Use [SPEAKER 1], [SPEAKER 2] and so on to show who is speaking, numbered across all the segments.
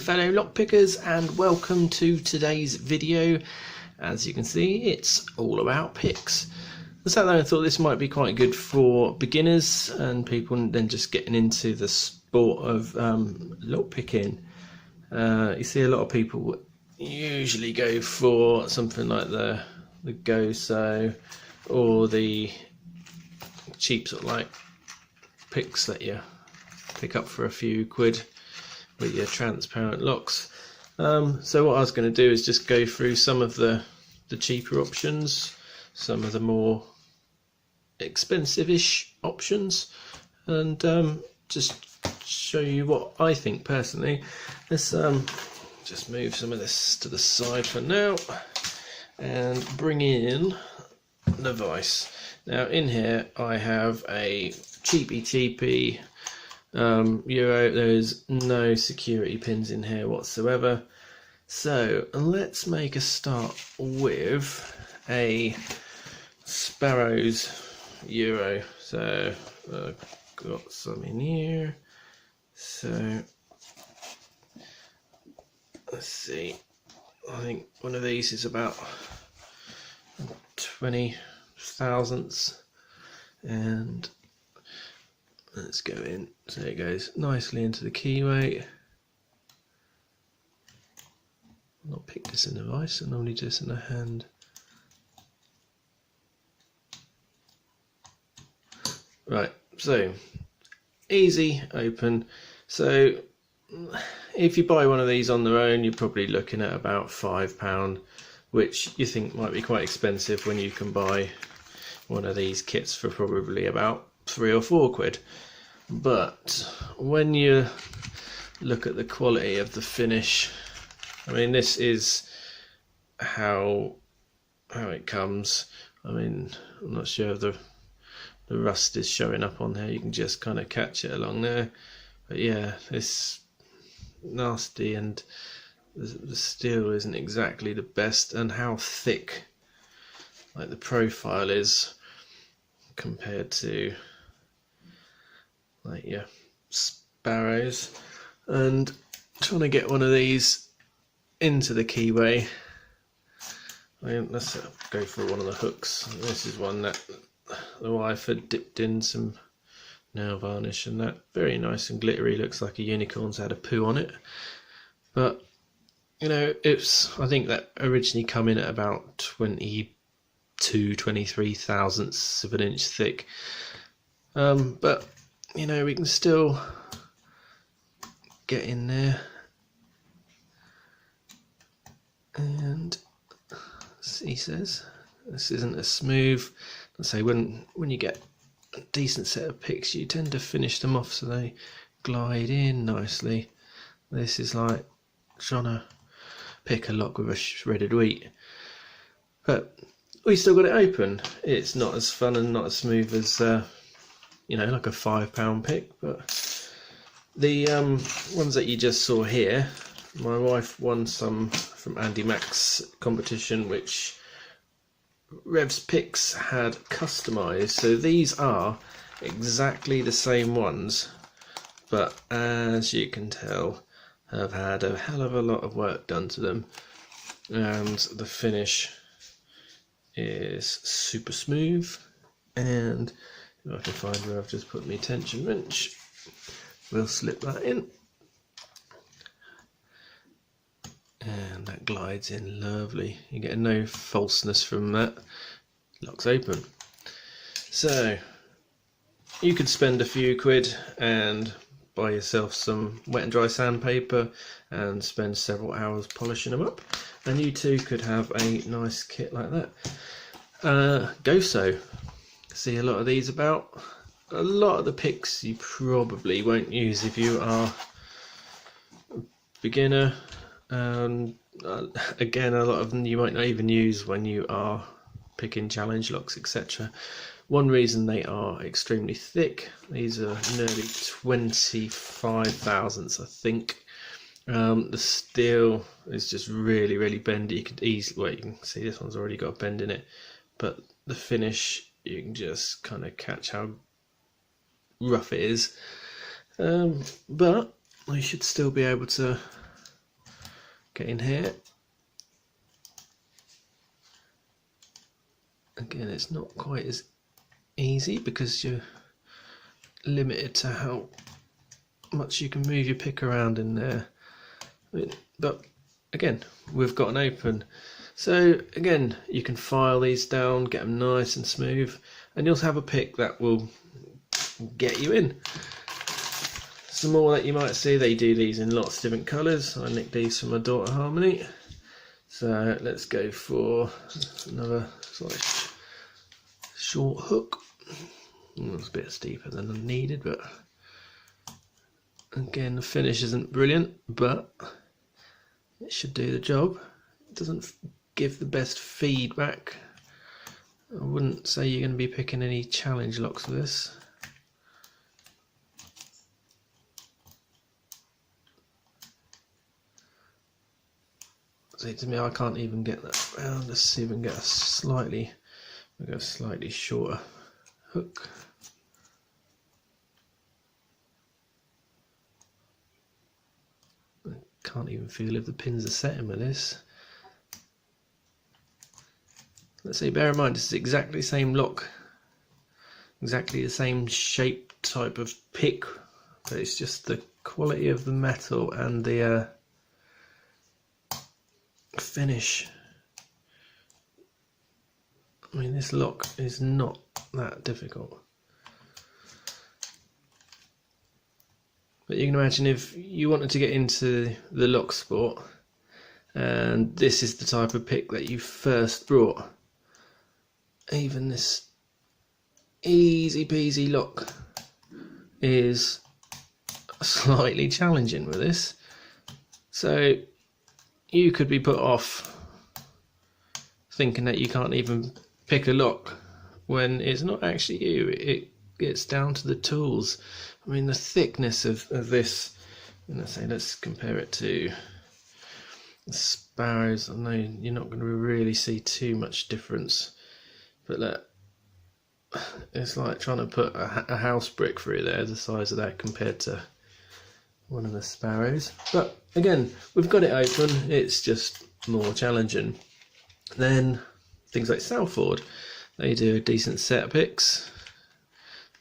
[SPEAKER 1] fellow lockpickers, and welcome to today's video. As you can see, it's all about picks. So I thought this might be quite good for beginners and people then just getting into the sport of lockpicking. You see a lot of people usually go for something like the go-so or the cheap sort of like picks that you pick up for a few quid with your transparent locks. So what I was going to do is just go through some of the cheaper options, some of the more expensive-ish options, and just show you what I think personally. Let's just move some of this to the side for now and bring in the vise. Now in here I have a cheapy Euro. There is no security pins in here whatsoever, so let's make a start with a Sparrows Euro. So I've got some in here, so let's see, I think one of these is about 20 thousandths, and let's go in. So it goes nicely into the keyway. I'll not pick this in the vise, I normally do this in the hand. Right, so easy open. So if you buy one of these on their own, you're probably looking at about £5, which you think might be quite expensive when you can buy one of these kits for probably about 3 or 4 quid. But when you look at the quality of the finish, I mean, this is how it comes. I mean, I'm not sure if the rust is showing up on there, you can just kind of catch it along there, but yeah, it's nasty, and the steel isn't exactly the best, and how thick like the profile is compared to like your Sparrows. And trying to get one of these into the keyway, I mean, let's go for one of the hooks. This is one that the wife had dipped in some nail varnish, and that very nice and glittery, looks like a unicorn's had a poo on it. But you know, I think that originally come in at about 23 thousandths of an inch thick, but you know, we can still get in there. And he says this isn't as smooth. Let's say when you get a decent set of picks, you tend to finish them off so they glide in nicely. This is like trying to pick a lock with a shredded wheat, but we still got it open. It's not as fun and not as smooth as you know, like a £5 pick. But the ones that you just saw here, my wife won some from Andy Mack's competition, which Rev's Picks had customised. So these are exactly the same ones, but as you can tell, have had a hell of a lot of work done to them, and the finish is super smooth. And if I can find where I've just put my tension wrench, we'll slip that in, and that glides in lovely. You get no falseness from that. Locks open. So you could spend a few quid and buy yourself some wet and dry sandpaper and spend several hours polishing them up, and you too could have a nice kit like that. Go-so, see a lot of these about. A lot of the picks you probably won't use if you are a beginner. Again, a lot of them you might not even use when you are picking challenge locks, etc. One reason they are extremely thick, these are nearly 25 thousandths, I think. The steel is just really bendy. You could easily, well, you can see this one's already got a bend in it, but the finish, you can just kind of catch how rough it is. But I should still be able to get in here. Again, it's not quite as easy because you're limited to how much you can move your pick around in there. But again, we've got an open. So again, you can file these down, get them nice and smooth, and you'll have a pick that will get you in. Some more that you might see, they do these in lots of different colours. I nicked these from my daughter Harmony. So let's go for another sort of short hook. It's a bit steeper than I needed, but again, the finish isn't brilliant, but it should do the job. It doesn't give the best feedback. I wouldn't say you're going to be picking any challenge locks with this. See, to me, I can't even get that round. Let's see if we can get a slightly shorter hook. I can't even feel if the pins are setting with this. Let's say, bear in mind, this is exactly the same lock, exactly the same shape type of pick, but it's just the quality of the metal and the finish. I mean, this lock is not that difficult. But you can imagine if you wanted to get into the lock sport and this is the type of pick that you first brought, even this easy peasy lock is slightly challenging with this. So you could be put off thinking that you can't even pick a lock when it's not actually you. It's down to the tools. I mean, the thickness of this, let's compare it to the Sparrows. I know you're not going to really see too much difference, but look, it's like trying to put a house brick through there, the size of that compared to one of the Sparrows. But again, we've got it open, it's just more challenging. Then things like Salford, they do a decent set of picks.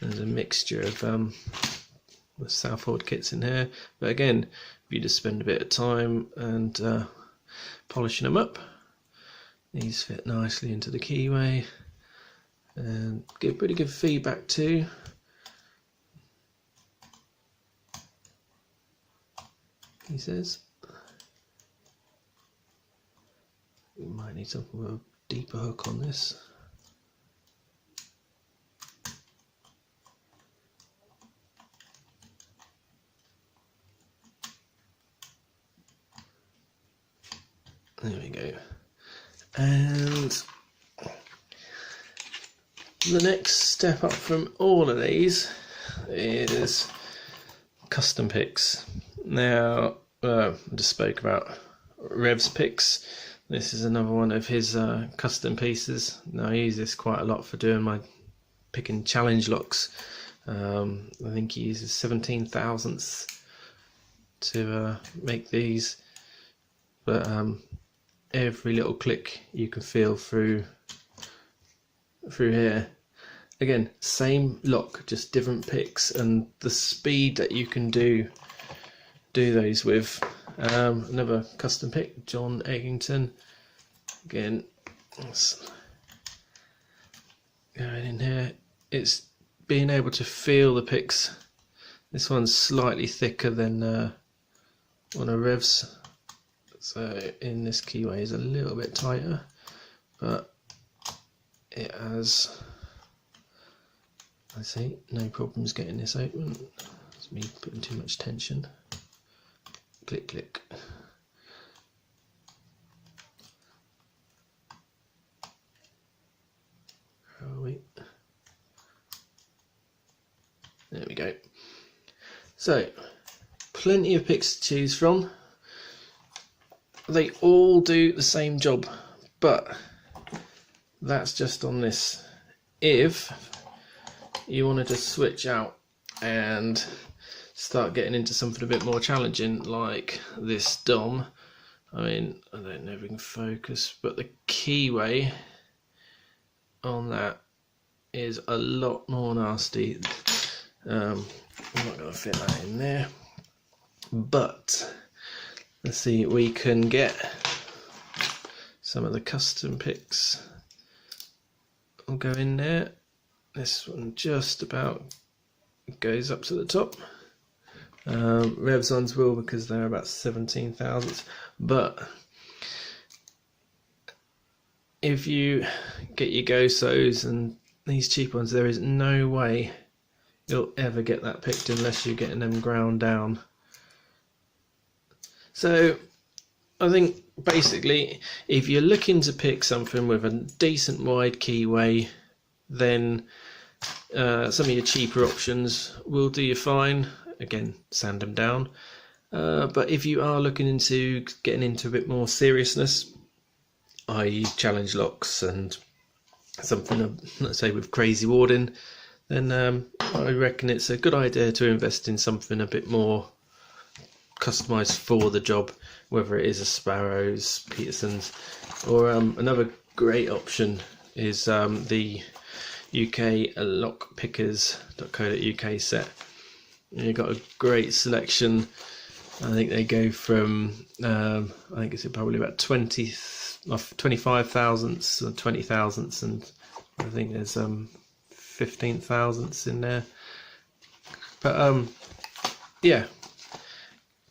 [SPEAKER 1] There's a mixture of the Salford kits in here, but again, if you just spend a bit of time and polishing them up, these fit nicely into the keyway and give pretty good feedback too. He says we might need something with a deeper hook on this. There we go. And the next step up from all of these is custom picks. Now, I just spoke about Rev's picks. This is another one of his custom pieces. Now, I use this quite a lot for doing my picking challenge locks. I think he uses 17 thousandths to make these, but every little click you can feel through here. Again, same lock, just different picks, and the speed that you can do those with. Another custom pick, John Eggington. Again, going in here, it's being able to feel the picks. This one's slightly thicker than one of Rev's, so in this keyway is a little bit tighter, but it has, I see, no problems getting this open. It's me putting too much tension. Click, click. Where are we? There we go. So, plenty of picks to choose from. They all do the same job, but that's just on this. If you wanted to switch out and start getting into something a bit more challenging, like this Dom, I mean, I don't know if we can focus, but the keyway on that is a lot more nasty. I'm not going to fit that in there, but let's see, we can get some of the custom picks. I'll go in there. This one just about goes up to the top. Revson's will, because they're about 17 thousandths, but if you get your Gosos and these cheap ones, there is no way you'll ever get that picked unless you're getting them ground down. So I think basically, if you're looking to pick something with a decent wide keyway, then some of your cheaper options will do you fine. Again, sand them down. But if you are looking into getting into a bit more seriousness, i.e. challenge locks and something, let's say, with crazy warding, then I reckon it's a good idea to invest in something a bit more customised for the job, whether it is a Sparrows, Petersons, or another great option is the UK lockpickers.co.uk set. You've got a great selection. I think they go from I think it's probably about 25 thousandths or 20 thousandths, and I think there's 15 thousandths in there. But yeah,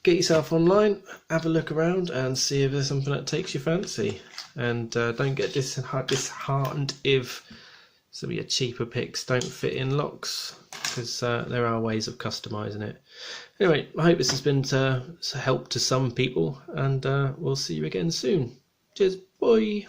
[SPEAKER 1] get yourself online, have a look around, and see if there's something that takes your fancy. And don't get disheartened if some of your cheaper picks don't fit in locks, because there are ways of customising it. Anyway, I hope this has been a help to some people, and we'll see you again soon. Cheers, bye.